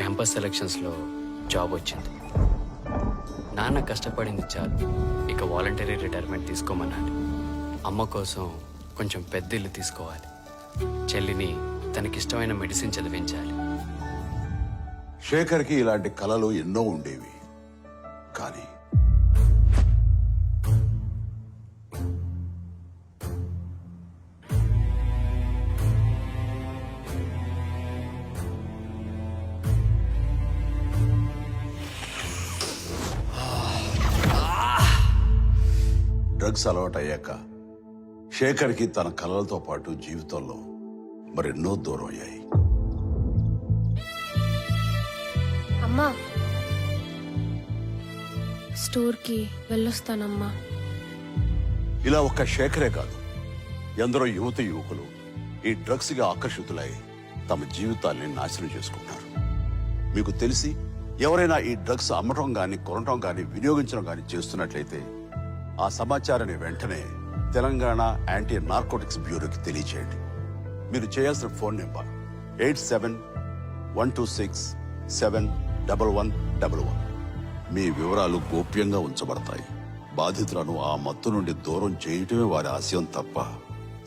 Campus సెలక్షన్స్లో job వచ్చింది. నాన్న కష్టపడింది చాలు, ఇక వాలంటరీ రిటైర్మెంట్ తీసుకోమన్నాడు. అమ్మ కోసం కొంచెం పెద్ద ఇల్లు తీసుకోవాలి. చెల్లిని తనకిష్టమైన మెడిసిన్ చదివించాలి. శేఖర్కి ఇలాంటి కలలు ఎన్నో ఉండేవి. కానీ డ్రగ్స్ అలవాటు అయ్యాక శేఖర్కి తన కలలతో పాటు జీవితంలో మరెన్నో దూరం అయ్యాయి. అమ్మా, స్టోర్కి వెళ్ళొస్తానమ్మా. ఇలా ఒక్క శేఖరే కాదు, ఎందరో యువత యువకులు ఈ డ్రగ్స్ గా ఆకర్షితులై తమ జీవితాల్ని నాశనం చేసుకుంటారు. మీకు తెలిసి ఎవరైనా ఈ డ్రగ్స్ అమ్మటం గాని, కొనటం గాని, వినియోగించడం గాని చేస్తున్నట్లయితే ఆ సమాచారాన్ని వెంటనే తెలంగాణ యాంటీ నార్కోటిక్స్ బ్యూరోకి తెలియచేయండి. మీరు చేయాల్సిన ఫోన్ నెంబర్ 87-126-71111. మీ వివరాలు గోప్యంగా ఉంచబడతాయి. బాధితులను ఆ మత్తు నుండి దూరం చేయటమే వారి ఆశయం తప్ప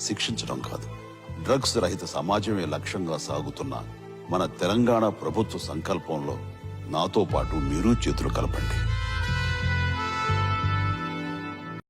శిక్షించడం కాదు. డ్రగ్స్ రహిత సమాజమే లక్ష్యంగా సాగుతున్న మన తెలంగాణ ప్రభుత్వ సంకల్పంలో నాతో పాటు మీరు చేతులు కలపండి.